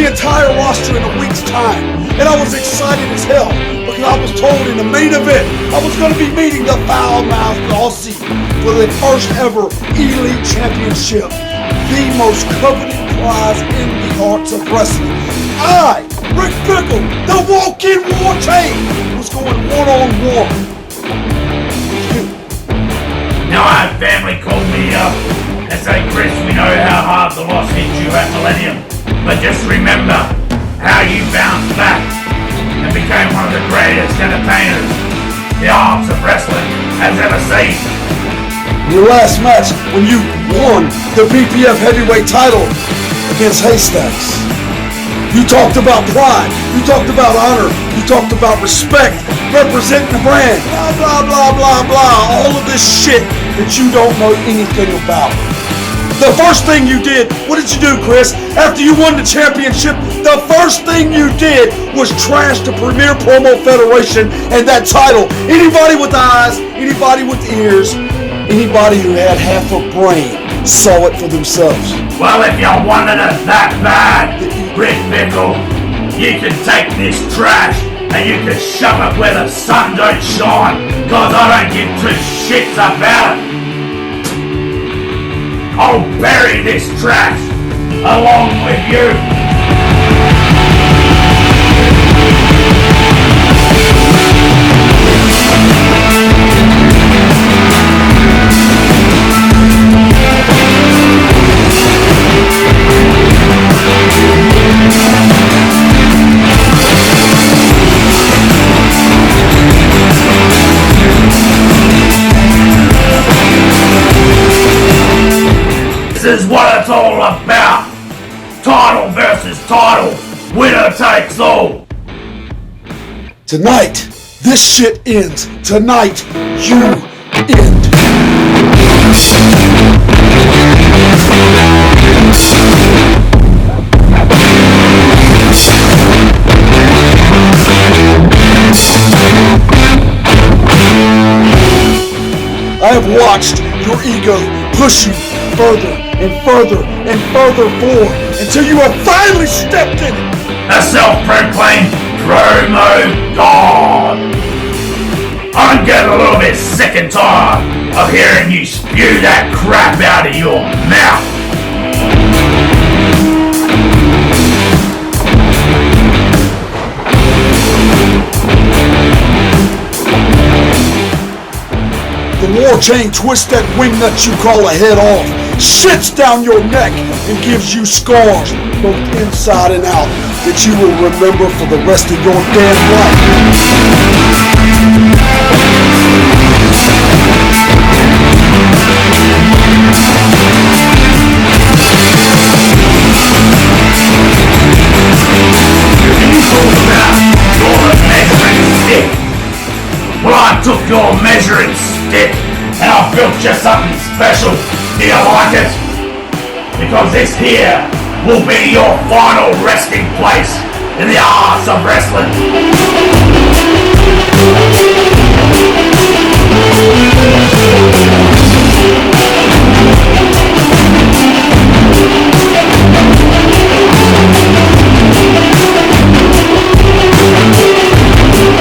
the entire roster in a week's time, and I was excited as hell because I was told in the main event I was going to be meeting the Foul Mouth Aussie for the first ever Elite Championship, the most coveted prize in the arts of wrestling. I, Rick Pickle, the walk-in war tank, was going one-on-one. Now our family called me up and said, Chris, we know how hard the loss hit you at Millennium, but just remember how you bounced back and became one of the greatest entertainers the arts of wrestling has ever seen. Your last match when you won the BPF heavyweight title against Haystacks. You talked about pride, you talked about honor, you talked about respect, representing the brand, blah, blah, blah, blah, blah, all of this shit that you don't know anything about. The first thing you did, what did you do, Chris? After you won the championship, the first thing you did was trash the Premier Promo Federation and that title. Anybody with eyes, anybody with ears, anybody who had half a brain saw it for themselves. Well, if you wanted it that bad, Rick Pickle, you can take this trash and you can shove it where the sun don't shine, cause I don't give two shits about it. I'll bury this trash along with you. This is what it's all about. Title versus title. Winner takes all. Tonight, this shit ends. Tonight, you end. I have watched your ego push you further and further and further forward until you have finally stepped in it. A self-proclaimed promo god. I'm getting a little bit sick and tired of hearing you spew that crap out of your mouth. The war chain twists that wing nut you call a head off, shits down your neck, and gives you scars, both inside and out, that you will remember for the rest of your damn life. You talk about your measuring stick. Well, I took your measuring stick and I built you something special. Do you like it? Because this here will be your final resting place in the arts of wrestling.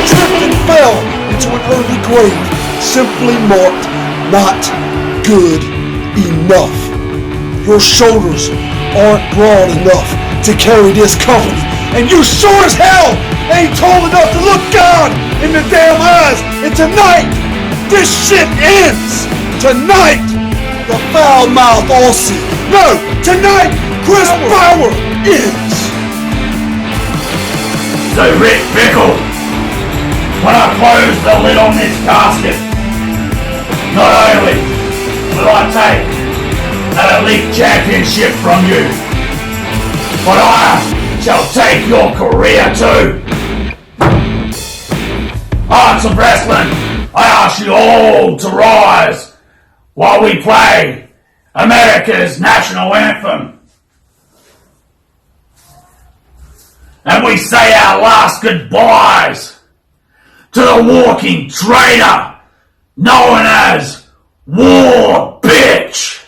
Tripped and fell into an early grave, simply marked not good enough. Your shoulders aren't broad enough to carry this company, and you sure as hell ain't tall enough to look God in the damn eyes. And tonight, this shit ends. Tonight, the Foul Mouth Aussie. No, tonight, Chris Bauer ends. So Rick Pickle, when I close the lid on this casket, not only will I take an elite championship from you, but I shall take your career too. Arts of Wrestling, I ask you all to rise while we play America's national anthem. And we say our last goodbyes to the walking traitor known as War Bitch.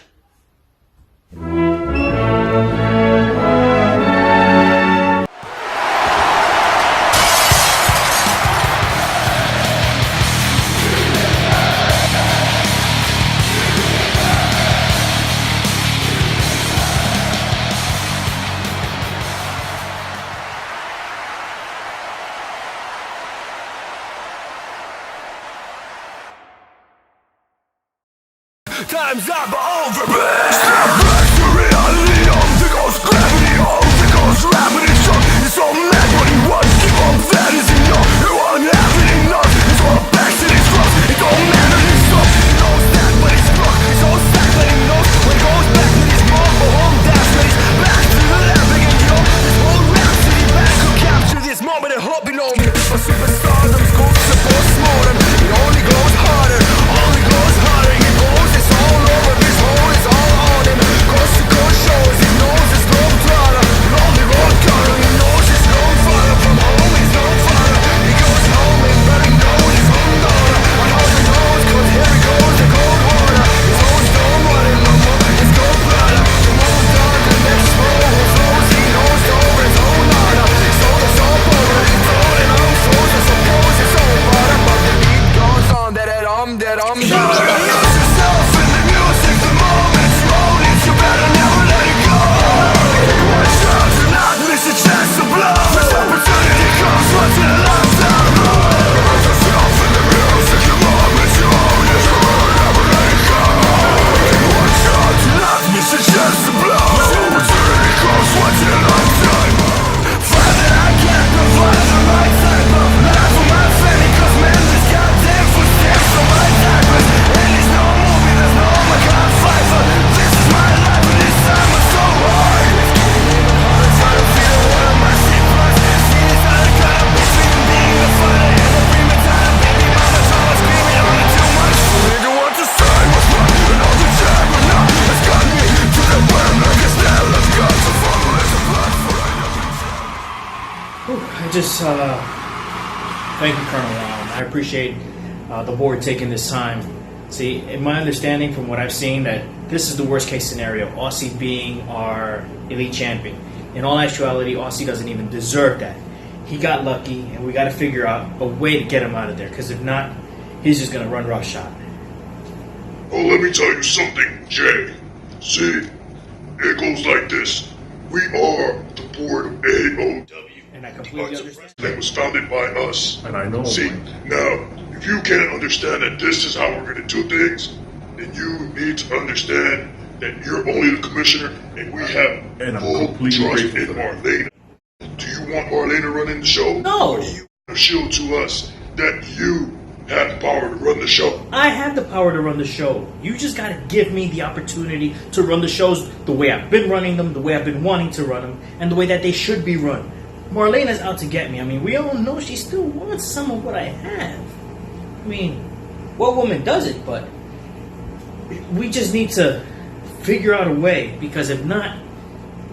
time's up over me. Step back to reality of the ghost gravity of the ghost rapid shock. It's all mad what he wants. Give up, that is enough. You won't have it enough. It's all back to his cross. It don't matter his stuff. He knows that but he's struck. He's all sad but he knows when he goes back with his mom or home dash when he's back to the lab again, yo. This whole rap city back could capture this moment and hope you know me. But superstardom's goes to post-mortem. It only goes harder, only goes harder. He goes, it's all over, this hole is all on him. Coast to coast shows, his nose is no throttle. Lonely road cutter, he knows his no father. From home he's no father. He goes home and but he knows his own daughter. I know he knows, cause here he goes, the cold water. His own don't want him no more, his cold brother. He moves on to the next road, who flows, he knows over his own honor. So it's all over, he's throwing on souls, I suppose it's all bottom. But the beat goes on, that I'm Lose yourself in the music, the moment's rolling. You better never let it go. One shot to not miss a chance to blow. This opportunity comes once in a lifetime. Lose yourself in the music, the moment's rolling. You better never let it go. One shot to not miss a chance to blow. This opportunity comes once in a lifetime. Find that I can't provide the right type of life for my family, cause man, this goddamn footsteps on my diapers. And there's no movie, there's no Macan Pfeiffer. This is my life, but this time it's so hard. It's getting even harder, trying to feel one of my shit parts. See this other kind of between being the fighter and the prima donna. Baby mama drama screaming on it too much. Nigga, what to say was fun, and all the time, but now it's got me to the bottom like it's now. Let's go to follow as a blood for I never I just thank you, Colonel. I appreciate the board taking this time. See, in my understanding from what I've seen, that this is the worst case scenario, Aussie being our elite champion. In all actuality, Aussie doesn't even deserve that. He got lucky, and we got to figure out a way to get him out of there, because if not, he's just going to run roughshod. Oh, let me tell you something, Jay. See, it goes like this. We are the board of AOW. And I completely understand. That was founded by us. And I know. See, now, if you can't understand that this is how we're going to do things, then you need to understand that you're only the commissioner, and we have And I'm full completely trust grateful in for that. Marlena. Do you want Marlena running the show? No. Or do you want to show to us that you have the power to run the show? I have the power to run the show. You just got to give me the opportunity to run the shows the way I've been running them, the way I've been wanting to run them, and the way that they should be run. Marlena's out to get me. I mean, we all know she still wants some of what I have. I mean, what woman doesn't? But we just need to figure out a way, because if not,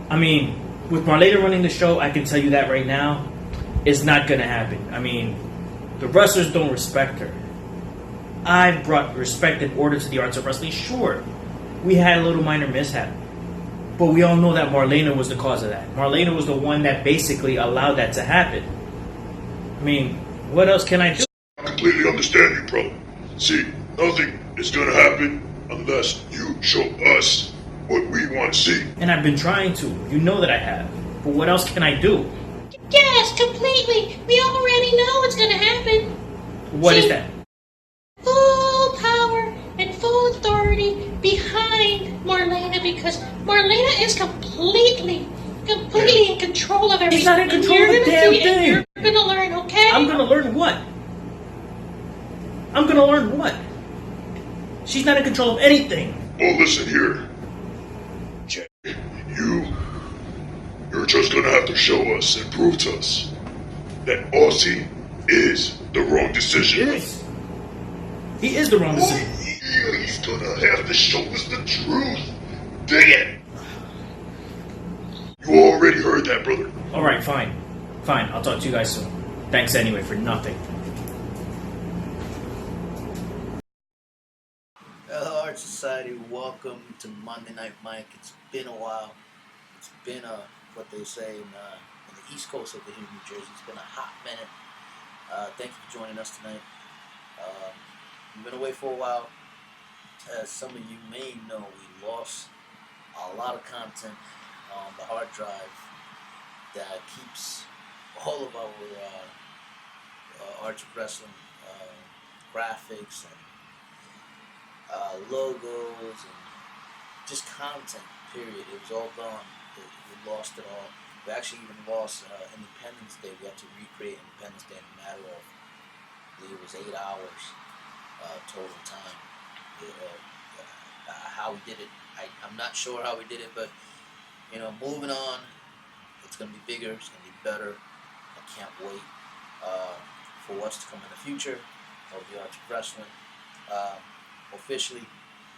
I mean, with Marlena running the show, I can tell you that right now, it's not going to happen. I mean, the wrestlers don't respect her. I've brought respect and order to the arts of wrestling. Sure, we had a little minor mishap, but we all know that Marlena was the cause of that. Marlena was the one that basically allowed that to happen. I mean, what else can I do? I completely understand you, brother. See, nothing is going to happen unless you show us what we want to see. And I've been trying to. You know that I have. But what else can I do? Yes, completely. We already know what's gonna happen. What is that? Full power and full authority behind Marlena, because Marlena is completely in control of everything. She's not in control You're of the gonna damn see, and thing. You're gonna learn, okay? I'm gonna learn what? I'm gonna learn what? She's not in control of anything. Well, listen here. Jay, you're just gonna have to show us and prove to us that Aussie is the wrong decision. He is the wrong decision. Yeah, he's gonna have to show us the truth. Dang it! You already heard that, brother. Alright, fine. Fine, I'll talk to you guys soon. Thanks anyway for nothing. Hello, Art Society. Welcome to Monday Night Mike. It's been a while. It's been what they say in the East Coast over here in New Jersey. It's been a hot minute. Thank you for joining us tonight. We've been away for a while. As some of you may know, we lost a lot of content on the hard drive that keeps all of our Arch of Wrestling graphics and logos and just content, period. It was all gone. We lost it all. We actually even lost Independence Day. We had to recreate Independence Day in a matter of, I believe it was 8 hours total time. How we did it, I'm not sure how we did it, but moving on. It's going to be bigger. It's going to be better. I can't wait for what's to come in the future of the Arts of Wrestling. Officially,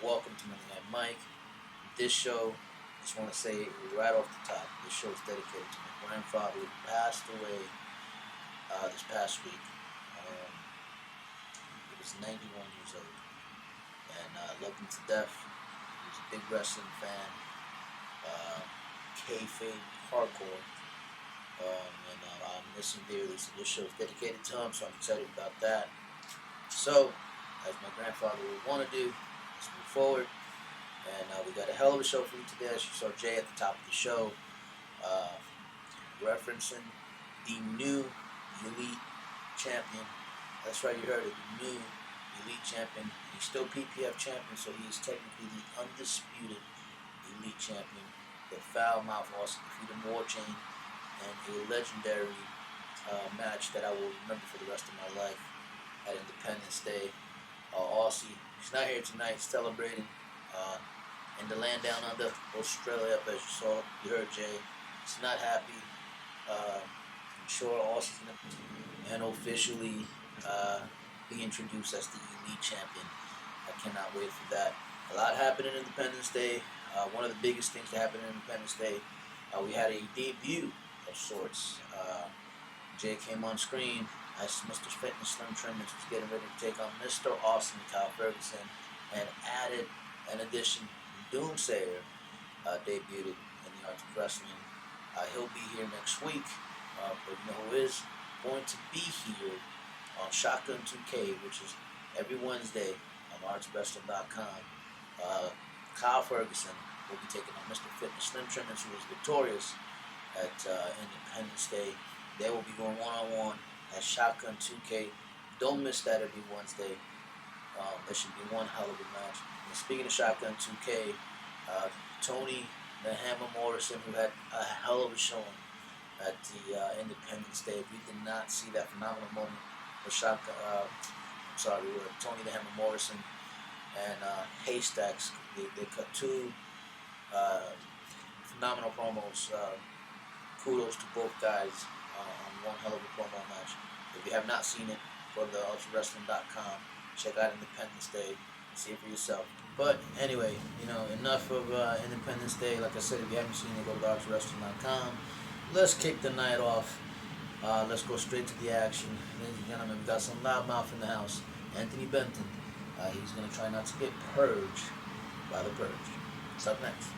welcome to Monday Night Mike. This show, I just want to say right off the top, this show is dedicated to my grandfather who passed away this past week. He was 91 years old, and I loved him to death. He was a big wrestling fan, kayfabe, hardcore, and I miss him dearly. So this show is dedicated to him, so I'm excited about that. So, as my grandfather would want to do, let's move forward. And we got a hell of a show for you today. As you saw Jay at the top of the show, referencing the new Elite Champion. That's right, you heard it, the new Elite Champion. He's still PPF Champion, so he is technically the undisputed Elite Champion. The Foul Mouth Aussie defeated War Chain and a legendary match that I will remember for the rest of my life at Independence Day. Aussie, he's not here tonight, celebrating in the land down under, Australia, as you saw, you heard Jay. He's not happy. I'm sure Aussie's going to and officially be introduced as the Elite Champion. I cannot wait for that. A lot happened in Independence Day. One of the biggest things that happened in Independence Day, we had a debut of sorts. Jay came on screen as Mr. Fitness Slim Trimmings was getting ready to take on Mr. Awesome Kyle Ferguson, and added an addition. Doomsayer debuted in the Arts of Wrestling. He'll be here next week, but you know who is going to be here on Shotgun 2K, which is every Wednesday on artswrestling.com. Kyle Ferguson will be taking on Mr. Fitness Slim Trimmings, who was victorious at Independence Day. They will be going one-on-one at Shotgun 2K. Don't miss that every Wednesday. There should be one hell of a match. And speaking of Shotgun 2K, Tony the Hammer Morrison, who had a hell of a showing at the Independence Day. If you did not see that phenomenal moment with with Tony the Hammer Morrison and Haystacks, they cut two phenomenal promos. Kudos to both guys on one hell of a promo match. If you have not seen it, go to the ultrawrestling.com, check out Independence Day, see it for yourself. But anyway, enough of Independence Day. Like I said, if you haven't seen it, go to the ultrawrestling.com. Let's kick the night off. Let's go straight to the action. Ladies and gentlemen, we got some loudmouth in the house. Anthony Benton. He's going to try not to get purged by the Purge. What's up next?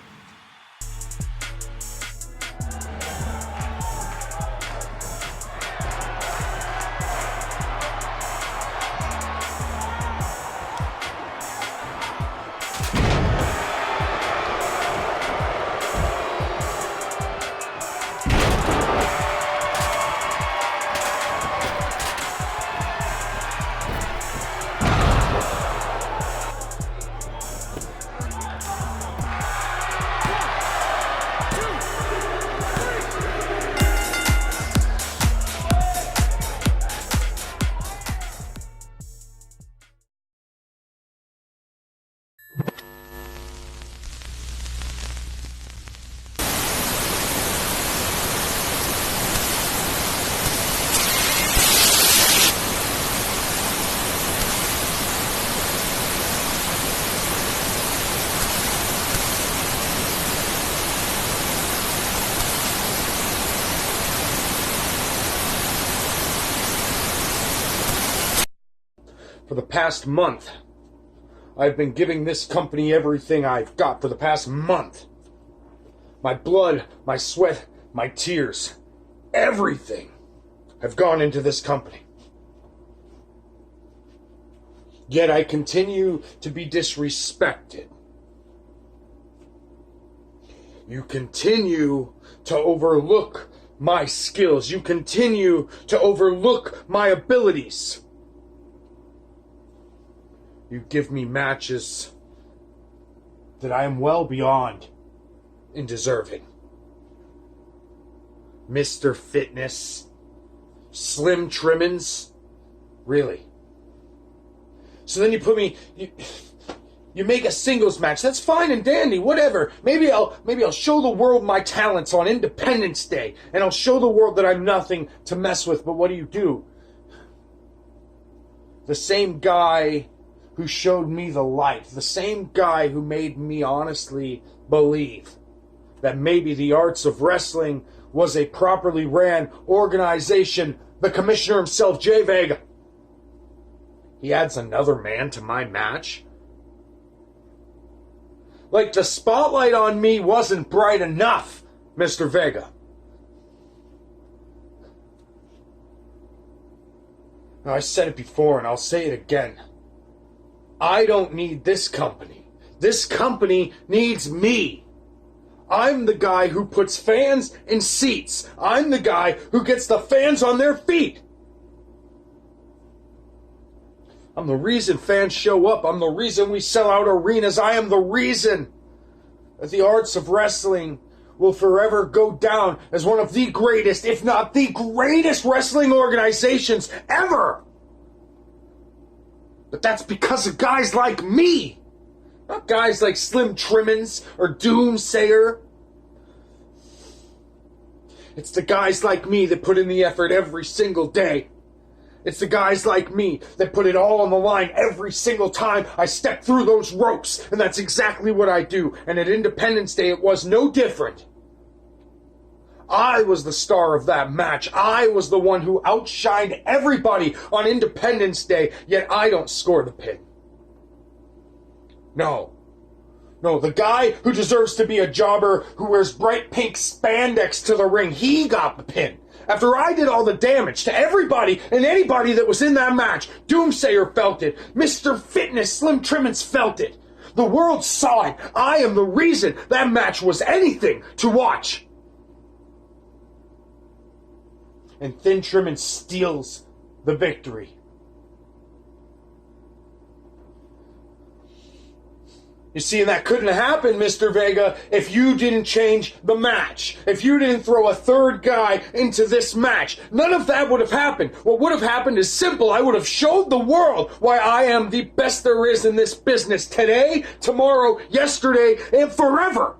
For the past month, I've been giving this company everything I've got for the past month. My blood, my sweat, my tears, everything have gone into this company. Yet I continue to be disrespected. You continue to overlook my skills. You continue to overlook my abilities. You give me matches that I am well beyond in deserving. Mr. Fitness, Slim Trimmins, really. So then you put me, you make a singles match. That's fine and dandy, whatever. Maybe I'll show the world my talents on Independence Day, and I'll show the world that I'm nothing to mess with. But what do? The same guy who showed me the light, the same guy who made me honestly believe that maybe the arts of wrestling was a properly ran organization, the commissioner himself, J.Vega. He adds another man to my match? Like the spotlight on me wasn't bright enough, Mr. Vega. Now, I said it before and I'll say it again. I don't need this company. This company needs me. I'm the guy who puts fans in seats. I'm the guy who gets the fans on their feet. I'm the reason fans show up. I'm the reason we sell out arenas. I am the reason that the arts of wrestling will forever go down as one of the greatest, if not the greatest wrestling organizations ever. But that's because of guys like me. Not guys like Slim Trimmins or Doomsayer. It's the guys like me that put in the effort every single day. It's the guys like me that put it all on the line every single time I step through those ropes. And that's exactly what I do. And at Independence Day, it was no different. I was the star of that match. I was the one who outshined everybody on Independence Day, yet I don't score the pin. No, the guy who deserves to be a jobber who wears bright pink spandex to the ring, he got the pin. After I did all the damage to everybody and anybody that was in that match, Doomsayer felt it. Mr. Fitness, Slim Trimmins felt it. The world saw it. I am the reason that match was anything to watch. And Thin Trimmins steals the victory. You see, and that couldn't have happened, Mr. Vega, if you didn't change the match. If you didn't throw a third guy into this match. None of that would have happened. What would have happened is simple. I would have showed the world why I am the best there is in this business today, tomorrow, yesterday, and forever.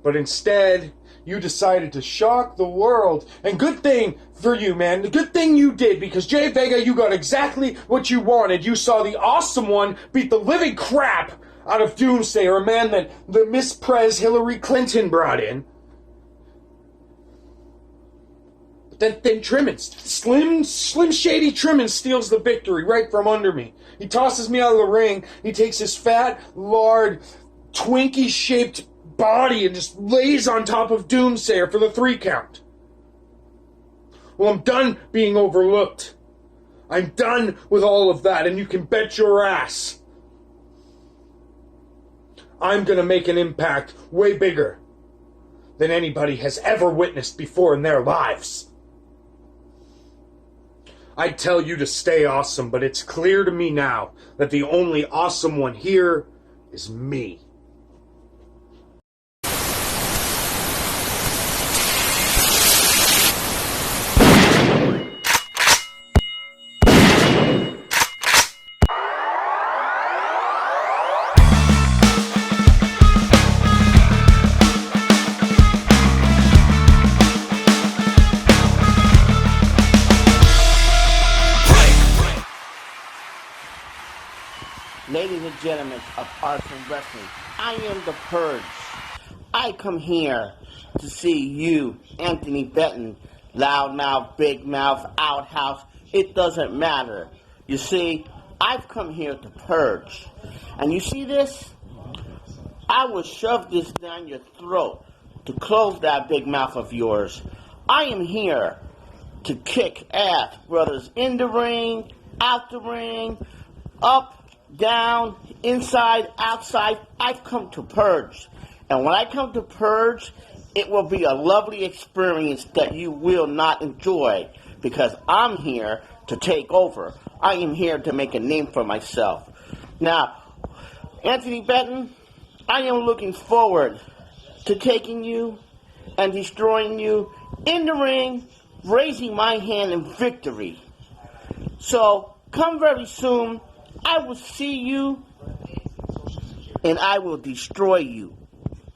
But instead, you decided to shock the world. And good thing for you, man. The good thing you did, because J.Vega, you got exactly what you wanted. You saw the awesome one beat the living crap out of Doomsayer, a man that the Miss Prez Hillary Clinton brought in. But then Thin Trimmins, Slim Shady Trimmins steals the victory right from under me. He tosses me out of the ring. He takes his fat, lard, Twinkie-shaped body and just lays on top of Doomsayer for the 3 count. Well, I'm done being overlooked. I'm done with all of that, and you can bet your ass I'm gonna make an impact way bigger than anybody has ever witnessed before in their lives. I'd tell you to stay awesome, but it's clear to me now that the only awesome one here is me. Ladies and gentlemen of arts and wrestling, I am the Purge. I come here to see you, Anthony Benton, loudmouth, big mouth, outhouse. It doesn't matter. You see, I've come here to purge. And you see this? I will shove this down your throat to close that big mouth of yours. I am here to kick ass, brothers, in the ring, out the ring, up, down, inside, outside. I've come to purge. And when I come to purge, it will be a lovely experience that you will not enjoy, because I'm here to take over. I am here to make a name for myself. Now, Anthony Benton, I am looking forward to taking you and destroying you in the ring, raising my hand in victory. So, come very soon. I will see you, and I will destroy you.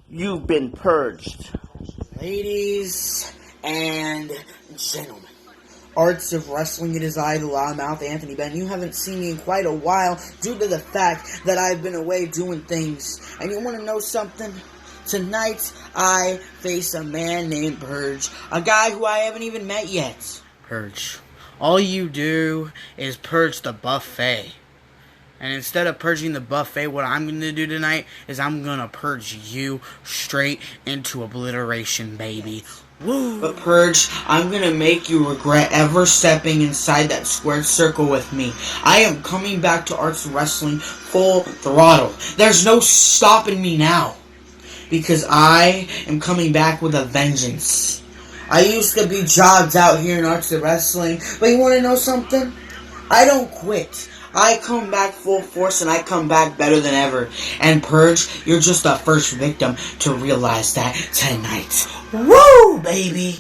You've been purged. Ladies and gentlemen, Arts of Wrestling, it is I, the loudmouth Anthony Benton. You haven't seen me in quite a while due to the fact that I've been away doing things. And you want to know something? Tonight, I face a man named Purge, a guy who I haven't even met yet. Purge. All you do is purge the buffet. And instead of purging the buffet, what I'm going to do tonight is I'm going to purge you straight into obliteration, baby. Woo! But Purge, I'm going to make you regret ever stepping inside that squared circle with me. I am coming back to Arts Wrestling full throttle. There's no stopping me now. Because I am coming back with a vengeance. I used to be jobs out here in Arts of Wrestling, but you want to know something? I don't quit. I come back full force and I come back better than ever. And Purge, you're just the first victim to realize that tonight. Woo, baby!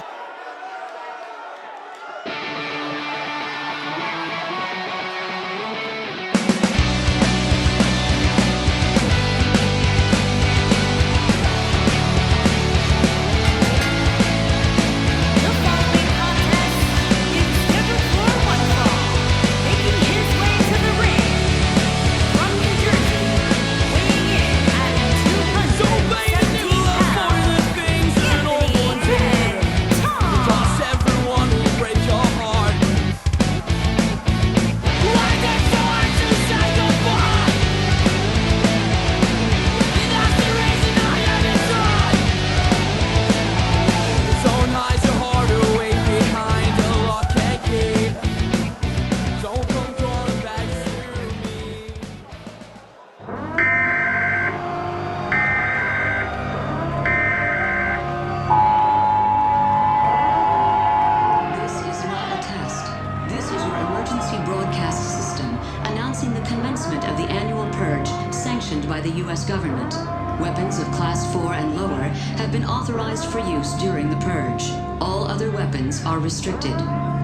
By the U.S. government. Weapons of Class 4 and lower have been authorized for use during the Purge. All other weapons are restricted.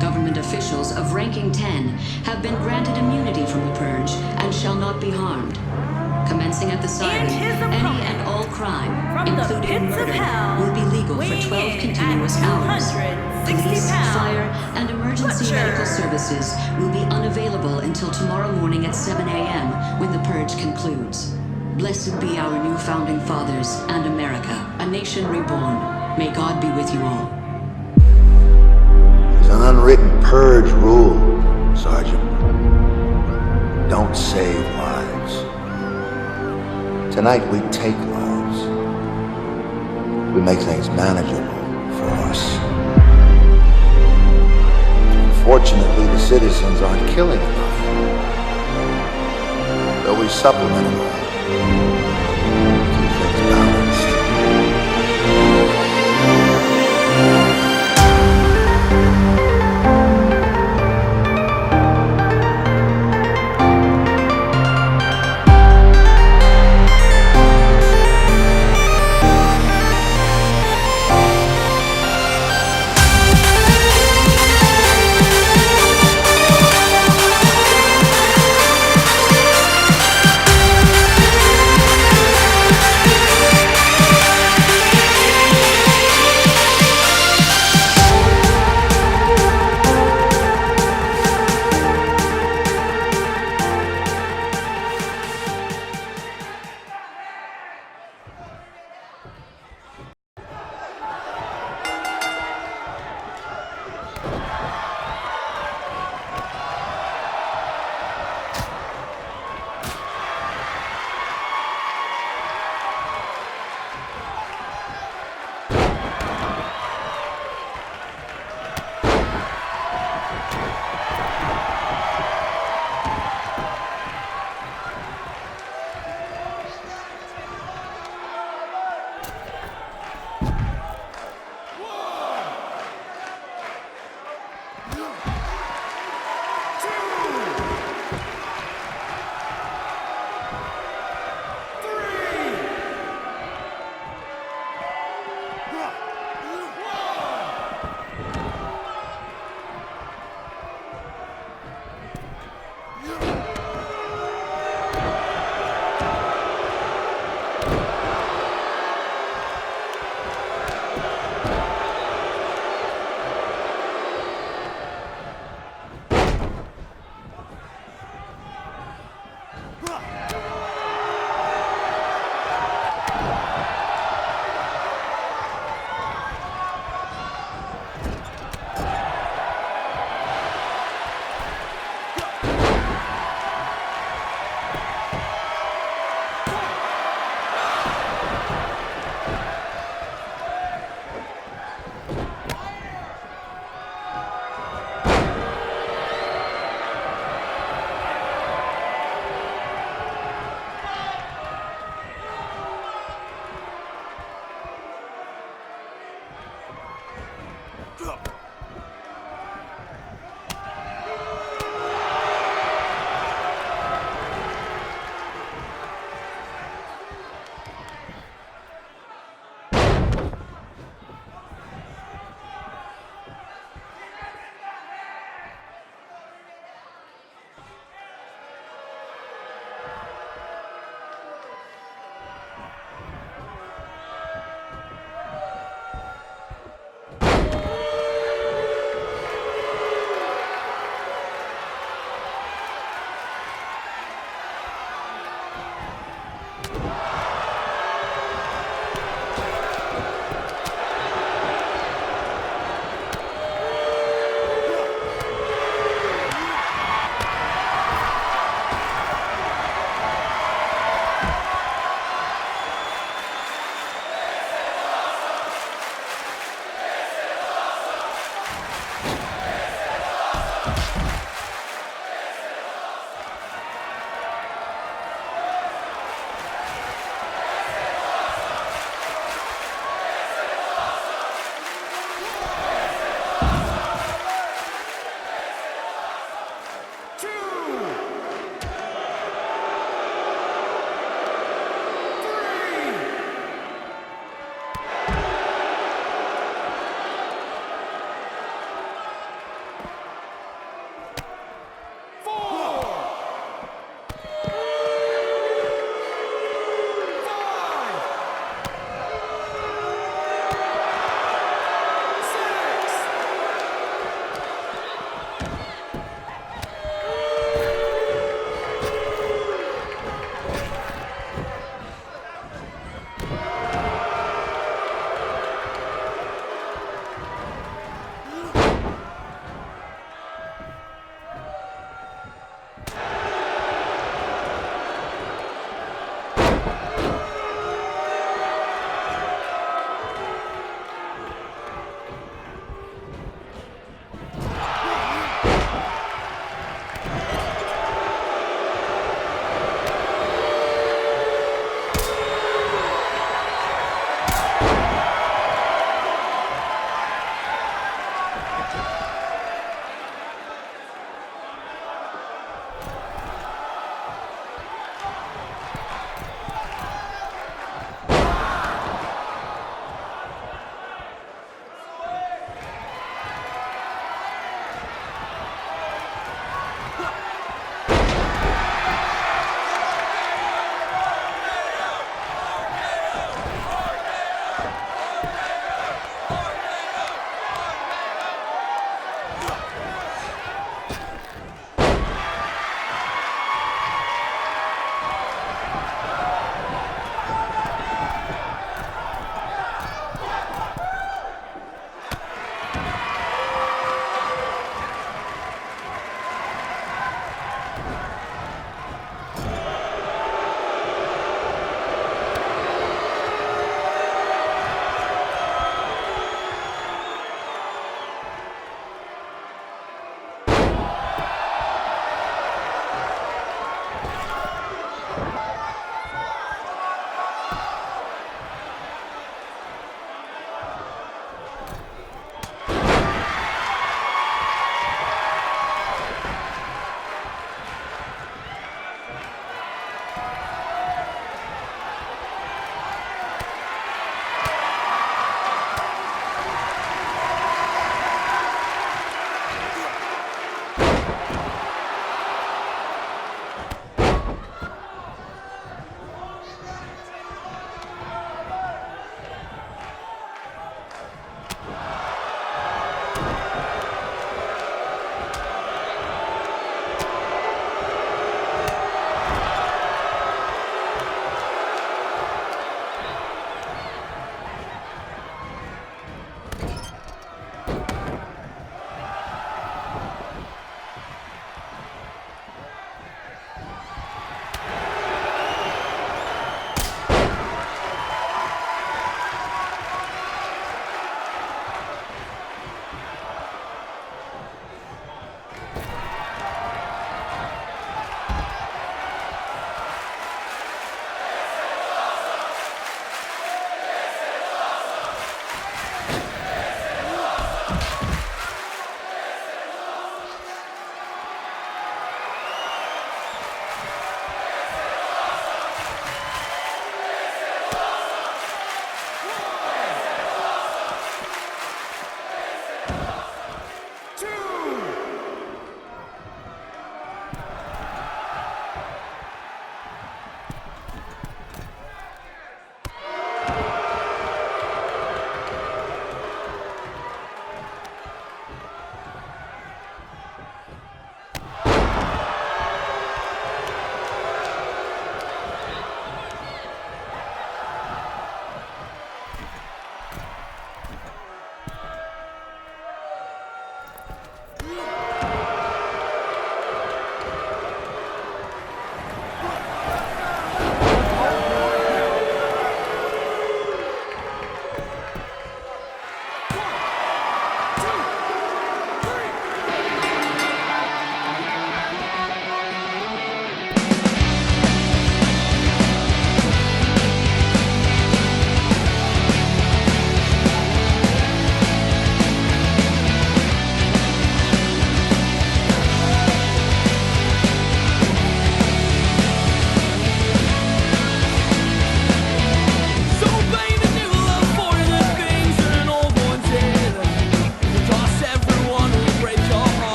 Government officials of ranking 10 have been granted immunity from the Purge and shall not be harmed. Commencing at the siren, any and all crime, including murder, will be legal for 12 continuous hours. Police, fire, and emergency medical services will be unavailable until tomorrow morning at 7 a.m. when the Purge concludes. Blessed be our new founding fathers and America, a nation reborn. May God be with you all. There's an unwritten Purge rule, Sergeant. Don't save lives. Tonight we take lives. We make things manageable for us. Fortunately, the citizens aren't killing enough. Though we supplement them all. Keep things balanced.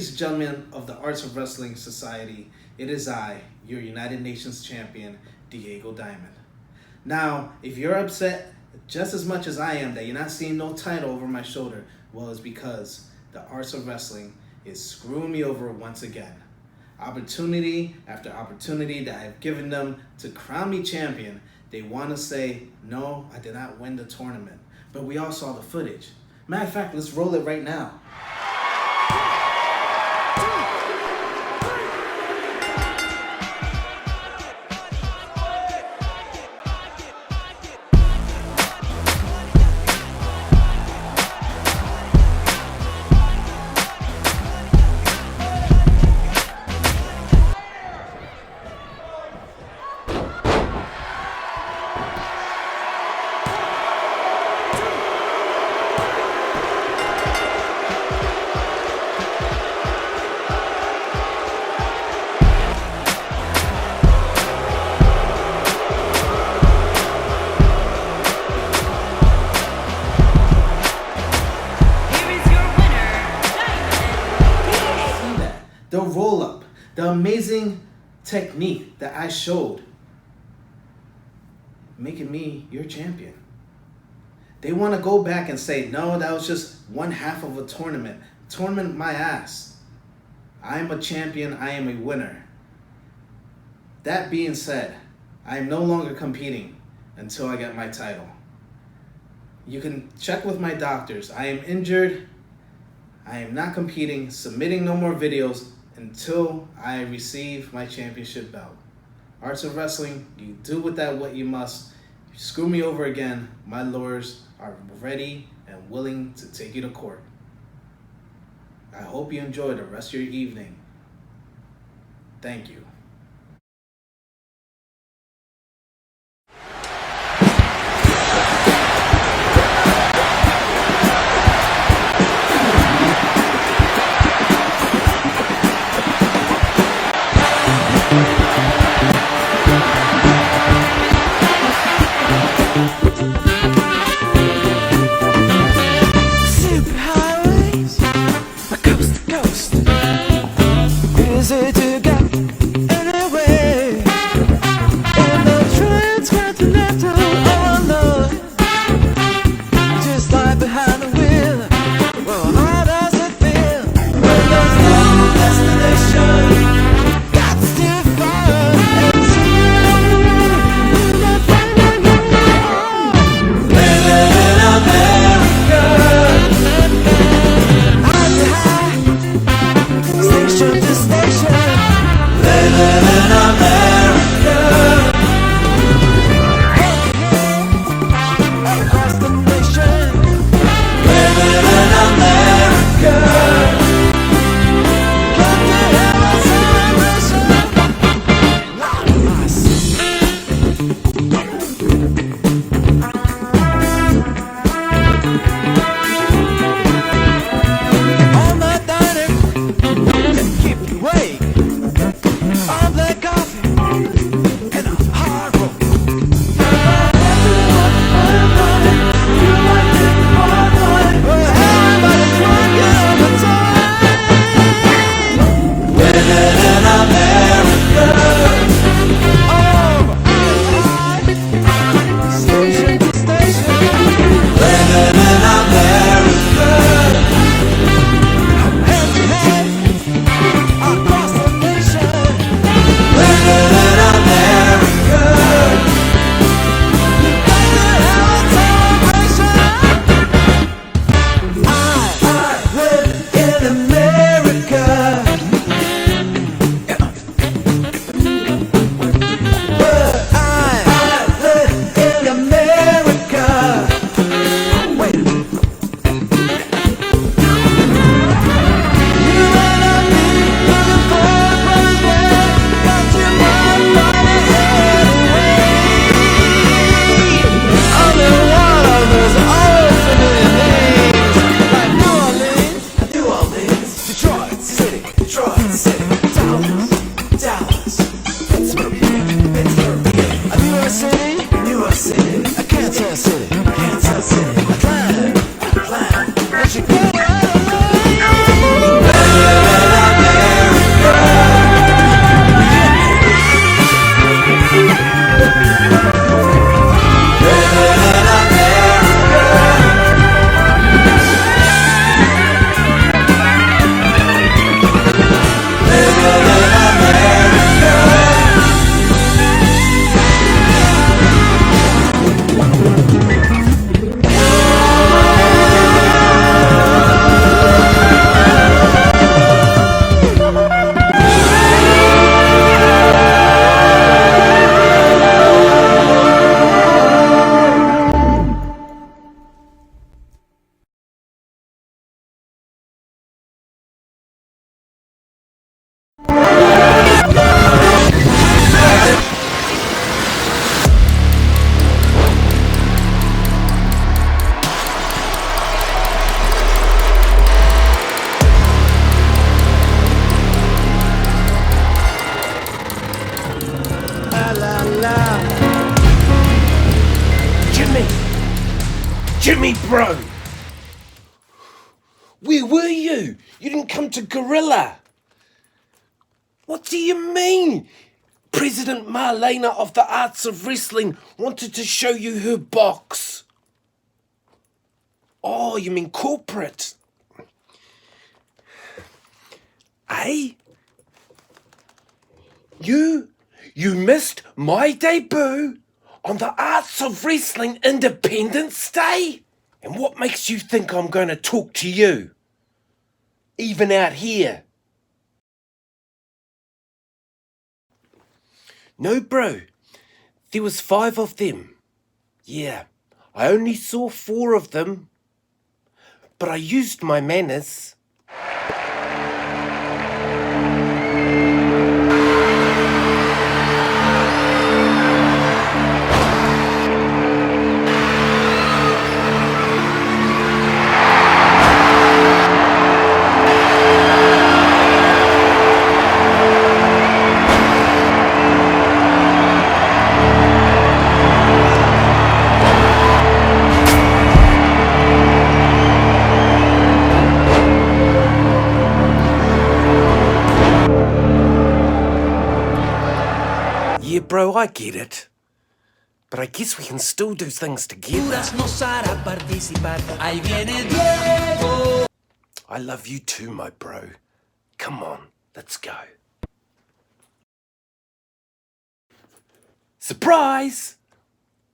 Ladies and gentlemen of the Arts of Wrestling Society, it is I, your United Nations champion, Diego Diamond. Now, if you're upset just as much as I am that you're not seeing no title over my shoulder, well, it's because the Arts of Wrestling is screwing me over once again. Opportunity after opportunity that I've given them to crown me champion, they want to say, no, I did not win the tournament. But we all saw the footage. Matter of fact, let's roll it right now. The roll up, the amazing technique that I showed, making me your champion. They want to go back and say, no, that was just one half of a tournament. Tournament my ass. I am a champion, I am a winner. That being said, I am no longer competing until I get my title. You can check with my doctors. I am injured. I am not competing, submitting no more videos until I receive my championship belt. Arts of Wrestling, you do with that what you must. If you screw me over again, my lawyers are ready and willing to take you to court. I hope you enjoy the rest of your evening. Thank you. Station to station, Jimmy, bro! Where were you? You didn't come to Gorilla. What do you mean? President Marlena of the Arts of Wrestling wanted to show you her box. Oh, you mean corporate? Eh? You missed my debut on the Arts of Wrestling Independence Day? And what makes you think I'm going to talk to you? Even out here? No, bro. There was 5 of them. Yeah, I only saw 4 of them. But I used my manners. Yeah, bro, I get it. But I guess we can still do things together. I love you too, my bro. Come on, let's go. Surprise!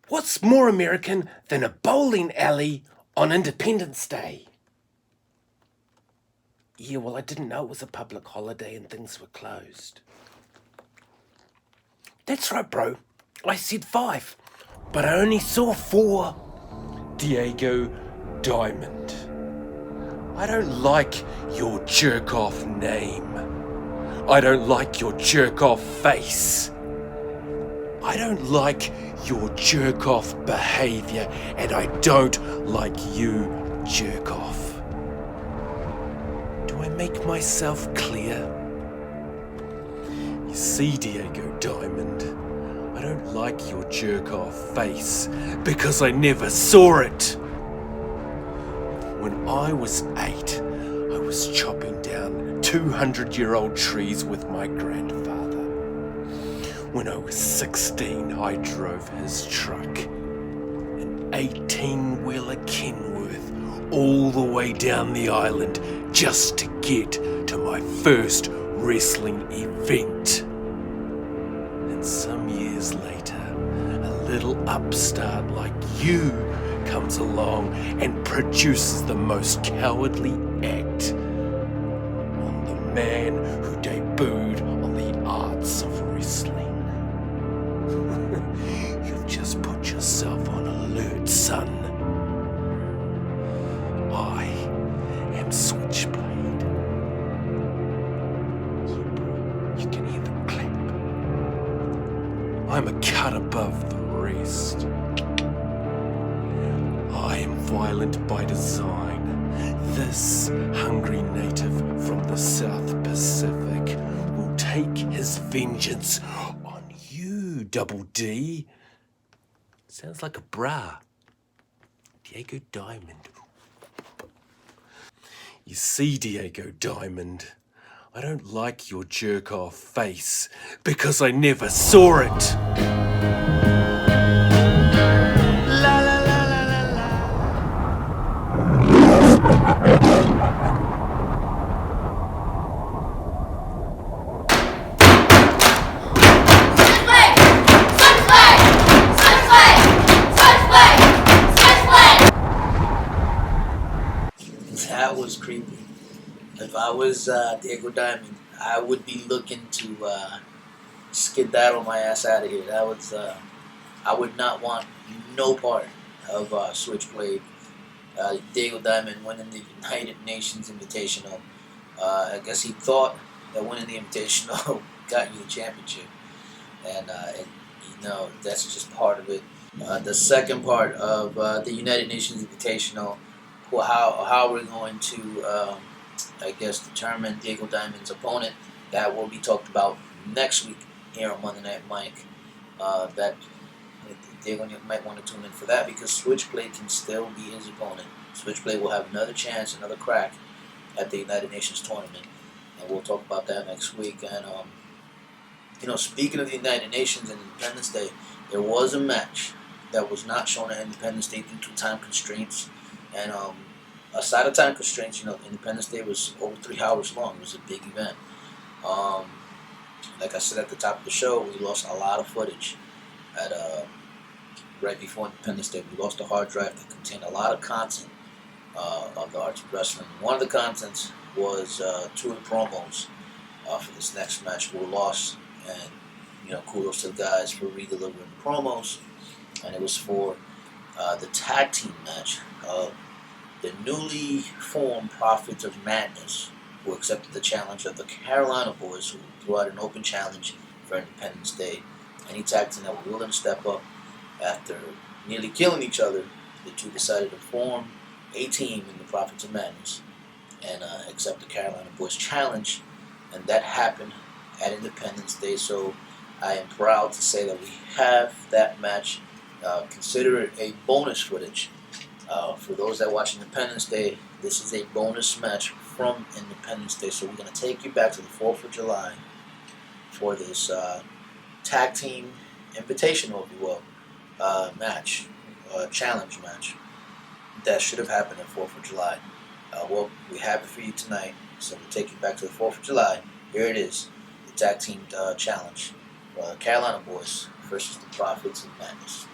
What's more American than a bowling alley on Independence Day? Yeah, well, I didn't know it was a public holiday and things were closed. That's right, bro. I said 5, but I only saw 4. Diego Diamond. I don't like your jerk-off name. I don't like your jerk-off face. I don't like your jerk-off behavior, and I don't like you jerk-off. Do I make myself clear? You see, Diego Diamond, I don't like your jerk-off face because I never saw it. When I was 8, I was chopping down 200-year-old trees with my grandfather. When I was 16, I drove his truck, an 18-wheeler Kenworth, all the way down the island just to get to my first wrestling event. And some years later, a little upstart like you comes along and produces the most cowardly act on the man who debuted on the Arts of Wrestling. You've just put yourself on alert, son. I am Switchblade. You can hear the clap. I'm a cut above the rest. I am violent by design. This hungry native from the South Pacific will take his vengeance on you, Double D. Sounds like a bra. Diego Diamond. You see, Diego Diamond, I don't like your jerk-off face because I never saw it. That was creepy. If I was Diego Diamond, I would be looking to skedaddle my ass out of here. That was I would not want no part of Switchblade. Diego Diamond winning the United Nations Invitational. I guess he thought that winning the Invitational got you the championship, and that's just part of it. The second part of the United Nations Invitational. Well, how we're going to, I guess, determine Diego Diamond's opponent. That will be talked about next week here on Monday Night Mike. That might want to tune in for that, because Switchblade can still be his opponent. Switchblade will have another chance, another crack at the United Nations tournament, and we'll talk about that next week. And speaking of the United Nations and Independence Day, there was a match that was not shown at Independence Day due to time constraints. And aside of time constraints, Independence Day was over 3 hours long. It was a big event. Like I said at the top of the show, we lost a lot of footage right before Independence Day. We lost a hard drive that contained a lot of content of the arts of wrestling. One of the contents was 2 of the promos for this next match were lost. And, kudos to the guys for re-delivering the promos. And it was for the tag team match of the newly formed Prophets of Madness, who accepted the challenge of the Carolina Boys, who threw out an open challenge for Independence Day. Any tag team that were willing to step up after nearly killing each other, the two decided to form a team in the Prophets of Madness and accept the Carolina Boys challenge. And that happened at Independence Day, so I am proud to say that we have that match. Consider it a bonus footage. For those that watch Independence Day, this is a bonus match from Independence Day, so we're going to take you back to the 4th of July for this tag team invitational, if you will, match, challenge match that should have happened at 4th of July. Well, we have it for you tonight, so we'll take you back to the 4th of July. Here it is, the tag team challenge. Carolina Boys versus the Prophets of Madness.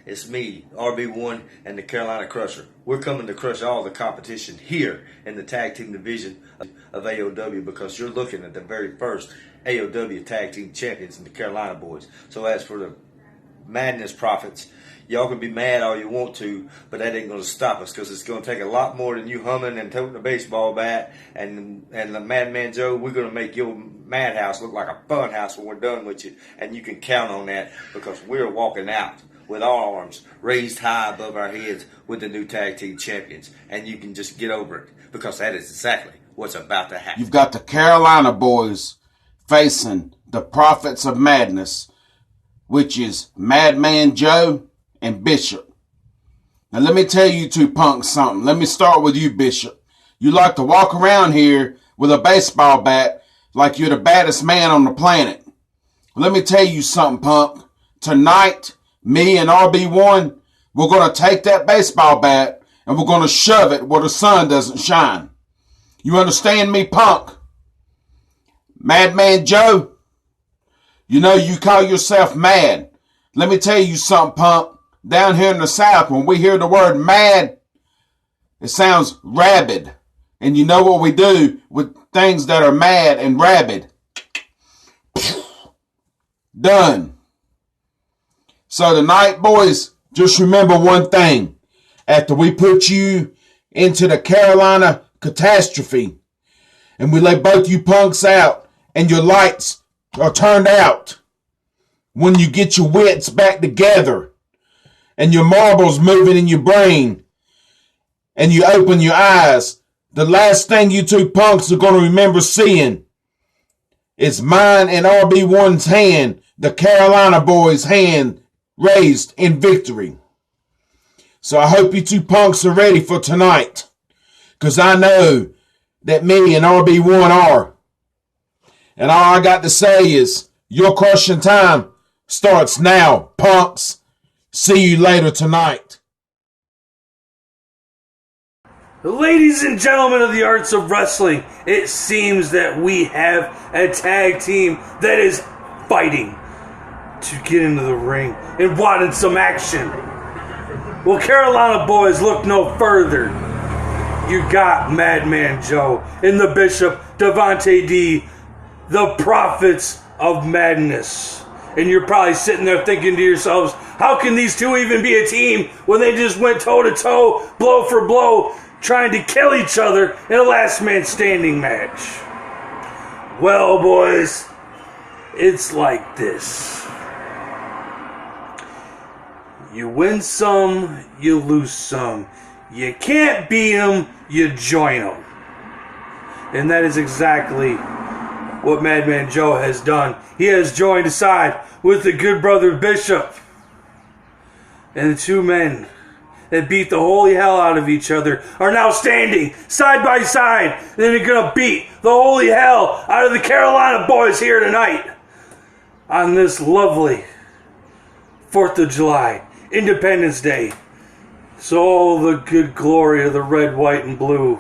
It's me, RB1, and the Carolina Crusher. We're coming to crush all the competition here in the tag team division of AOW, because you're looking at the very first AOW tag team champions in the Carolina Boys. So as for the Madness Prophets, y'all can be mad all you want to, but that ain't going to stop us, because it's going to take a lot more than you humming and toting a baseball bat and the Madman Joe. We're going to make your madhouse look like a fun house when we're done with you, and you can count on that, because we're walking out with our arms raised high above our heads with the new tag team champions, and you can just get over it, because that is exactly what's about to happen. You've got the Carolina Boys facing the Prophets of Madness, which is Madman Joe and Bishop. Now let me tell you two punks something. Let me start with you, Bishop. You like to walk around here with a baseball bat like you're the baddest man on the planet. Let me tell you something, punk. Tonight, me and RB1, we're going to take that baseball bat and we're going to shove it where the sun doesn't shine. You understand me, punk? Madman Joe, you call yourself mad. Let me tell you something, punk. Down here in the South, when we hear the word mad, it sounds rabid. And you know what we do with things that are mad and rabid? Done. So tonight, boys, just remember one thing. After we put you into the Carolina catastrophe, and we let both you punks out, and your lights are turned out, when you get your wits back together, and your marbles moving in your brain, and you open your eyes, the last thing you two punks are going to remember seeing is mine and RB1's hand, the Carolina Boys' hand, raised in victory. So I hope you two punks are ready for tonight, because I know that me and RB1 are. And all I got to say is, your crushing time starts now, punks. See you later tonight. Ladies and gentlemen of the arts of wrestling, it seems that we have a tag team that is fighting to get into the ring and wanting some action. Well, Carolina Boys, look no further. You got Madman Joe and the Bishop, Devontae D, the Prophets of Madness. And you're probably sitting there thinking to yourselves, how can these two even be a team when they just went toe-to-toe, blow for blow, trying to kill each other in a last man standing match? Well, boys, it's like this. You win some, you lose some. You can't beat them, you join them. And that is exactly what Madman Joe has done. He has joined aside with the good brother Bishop. And the two men that beat the holy hell out of each other are now standing side by side. And they're going to beat the holy hell out of the Carolina boys here tonight on this lovely 4th of July, Independence Day. So all the good glory of the red, white, and blue,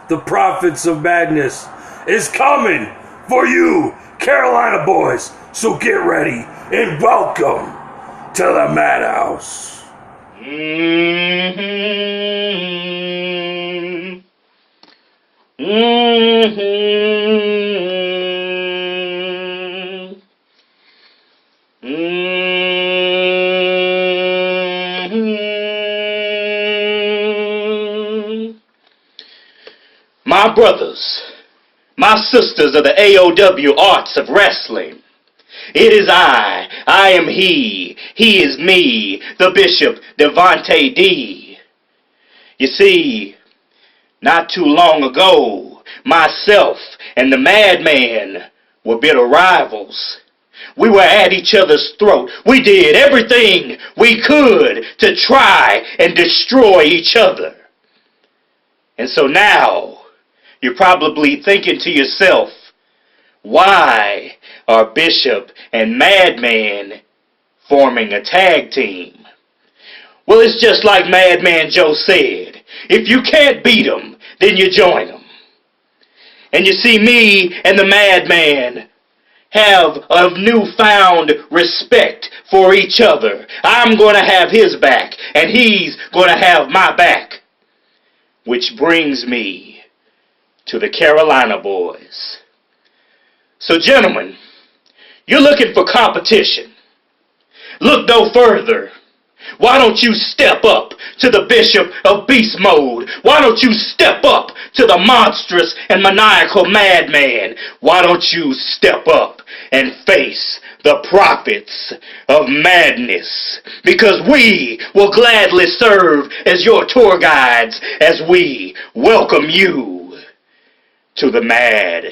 the prophets of madness, is coming for you, Carolina boys. So get ready and welcome to the Madhouse. My brothers, my sisters of the AOW Arts of Wrestling, it is I am he is me, the Bishop Devontae D. You see, not too long ago, myself and the Madman were bitter rivals. We were at each other's throat. We did everything we could to try and destroy each other. And so now, you're probably thinking to yourself, why are Bishop and Madman forming a tag team? Well, it's just like Madman Joe said. If you can't beat them, then you join them. And you see, me and the Madman have a newfound respect for each other. I'm going to have his back, and he's going to have my back. Which brings me to the Carolina boys. So, gentlemen, you're looking for competition. Look no further. Why don't you step up to the Bishop of Beast Mode? Why don't you step up to the monstrous and maniacal Madman? Why don't you step up and face the prophets of madness? Because we will gladly serve as your tour guides as we welcome you to the Mad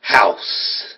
House.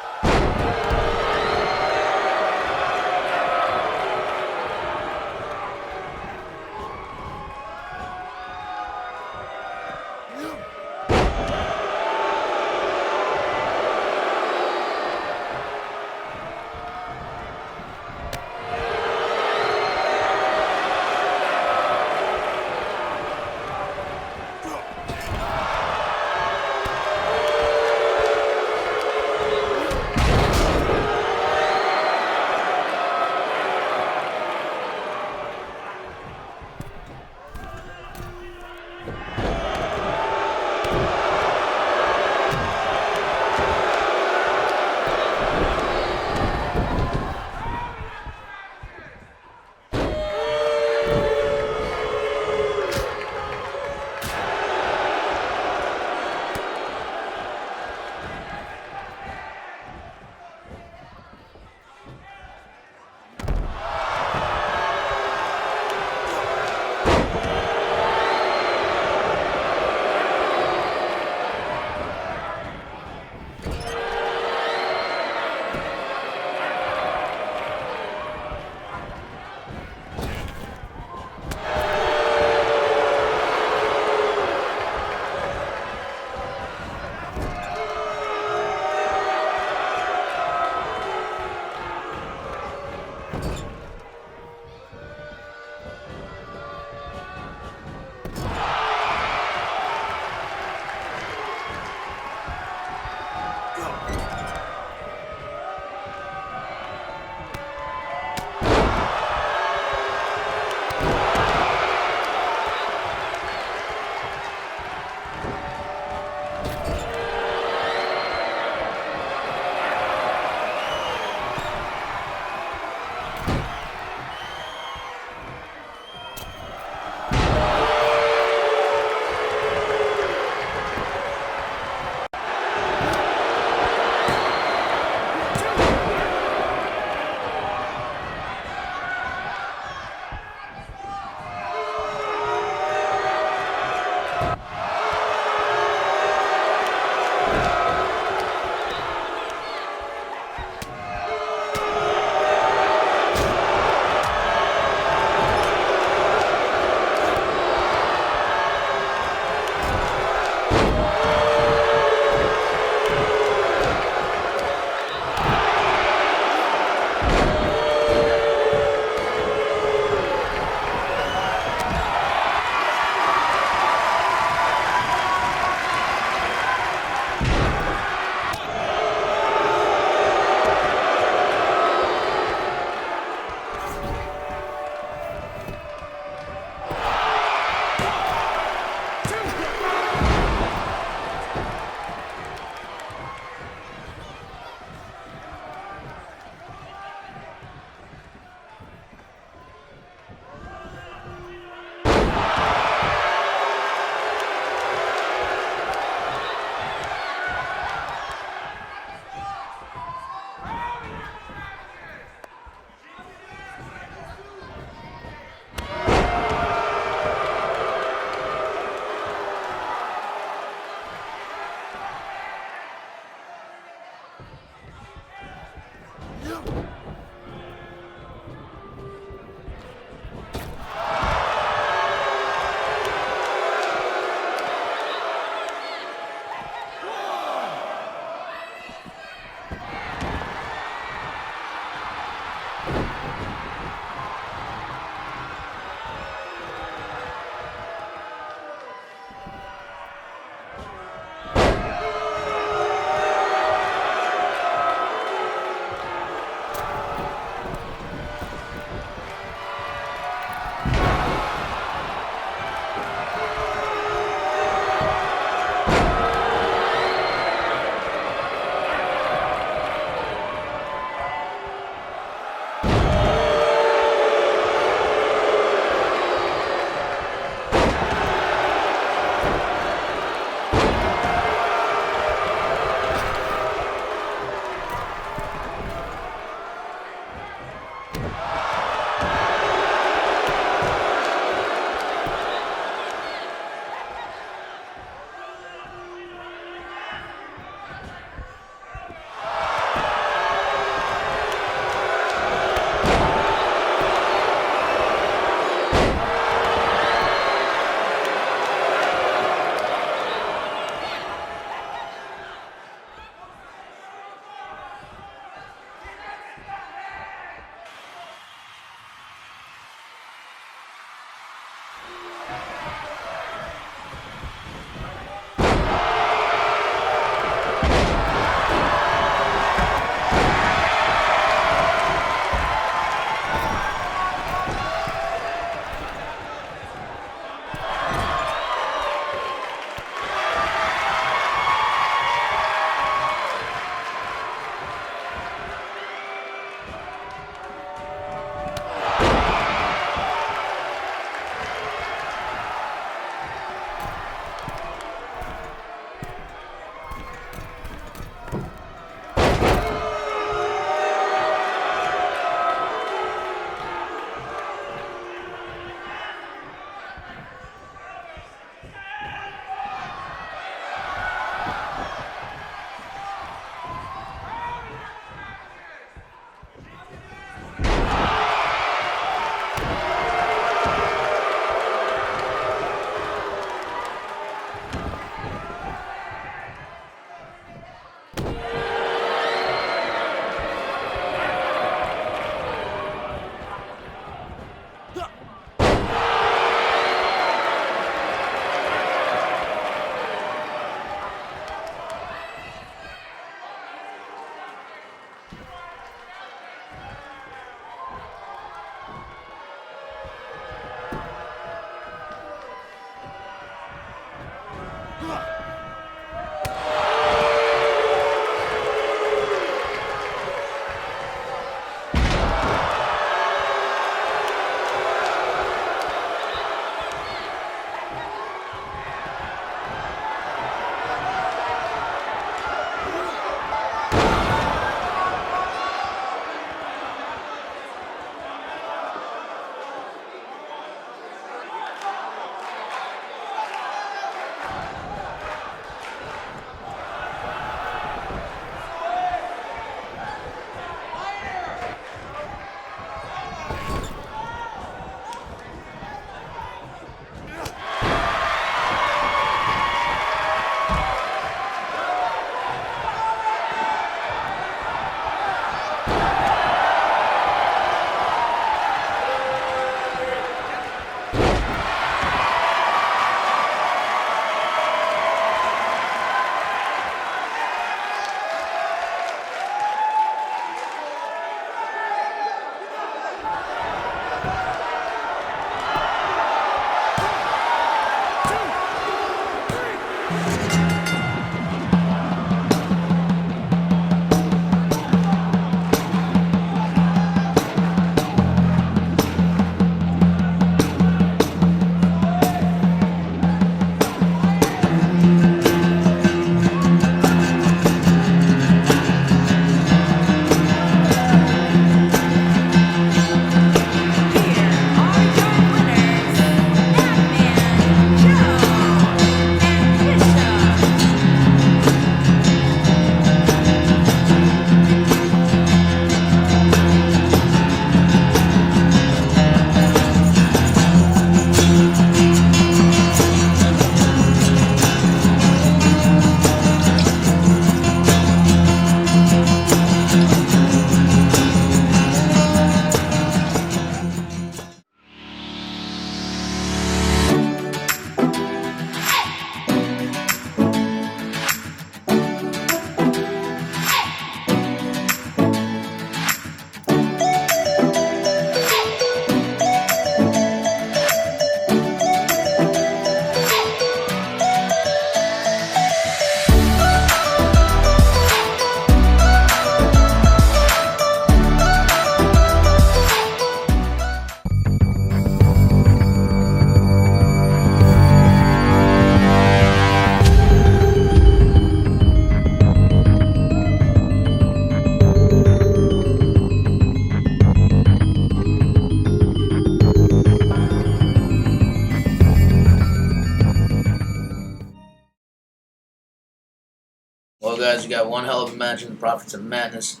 Well, guys, you got one hell of a match in the Prophets of Madness.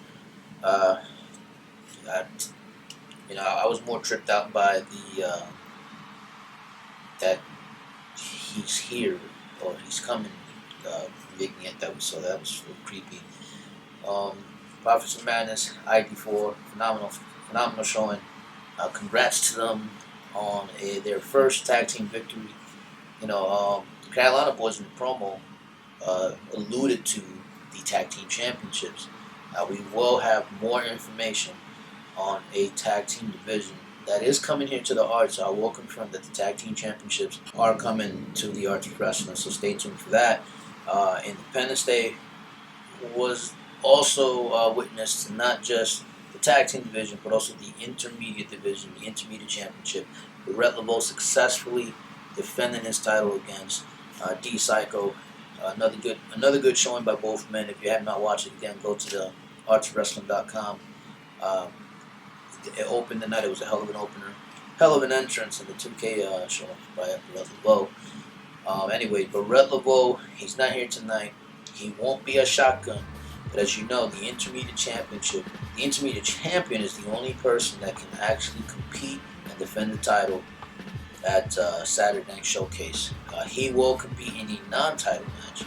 I was more tripped out by the that he's here or he's coming vignette that we saw. That was really creepy. Prophets of Madness, ID4, phenomenal showing. Congrats to them on their first tag team victory. The Carolina boys in the promo alluded to the tag team championships. We will have more information on a tag team division that is coming here to the Arts. I will confirm that the tag team championships are coming to the Arts of Wrestling, so stay tuned for that. Independence Day was also witnessed to not just the tag team division, but also the intermediate division, the intermediate championship. Brett LeBeau successfully defending his title against D Psycho. Another good showing by both men. If you have not watched it, again, go to the artswrestling.com. It opened the night. It was a hell of an opener, hell of an entrance in the 2K show by Brett LeBeau. Anyway, Brett LeBeau, he's not here tonight. He won't be a shotgun. But as you know, the intermediate championship, the intermediate champion is the only person that can actually compete and defend the title at Saturday Night Showcase. He will compete in the non-title match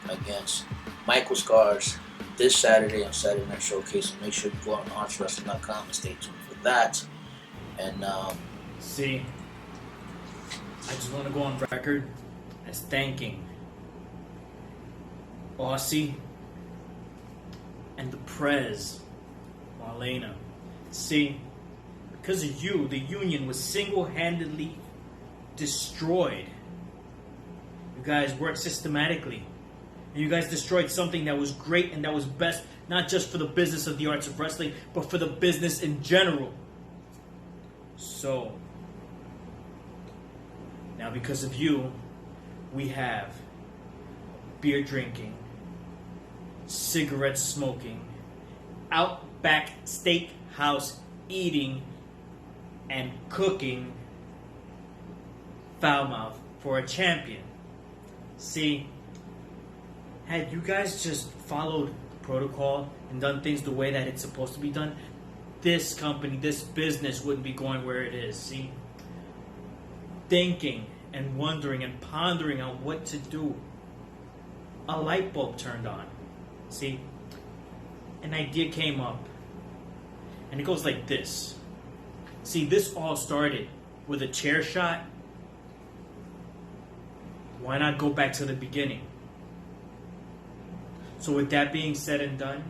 against Michael Scars this Saturday on Saturday Night Showcase. So make sure you go on artswrestling.com and stay tuned for that. And see, I just want to go on record as thanking Aussie and the Prez, Marlena. See, because of you, the Union was single-handedly destroyed. You guys worked systematically. And you guys destroyed something that was great and that was best, not just for the business of the Arts of Wrestling, but for the business in general. So, now because of you, we have beer drinking, cigarette smoking, Outback Steakhouse eating, and cooking Foul Mouth for a champion. See, had you guys just followed protocol and done things the way that it's supposed to be done, this company, this business wouldn't be going where it is. See, thinking and wondering and pondering on what to do, a light bulb turned on. See, an idea came up, and it goes like this. See, this all started with a chair shot. Why not go back to the beginning? So with that being said and done,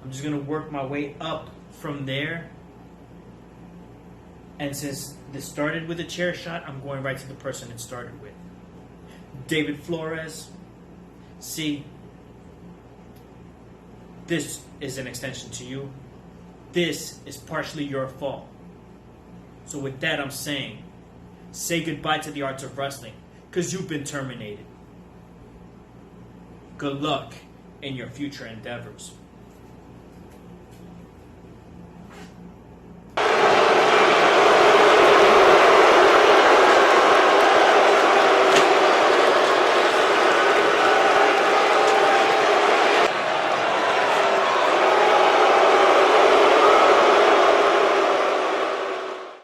I'm just going to work my way up from there. And since this started with a chair shot, I'm going right to the person it started with. David Flores. See, this is an extension to you. This is partially your fault. So with that, I'm saying, say goodbye to the Arts of Wrestling, because you've been terminated. Good luck in your future endeavors.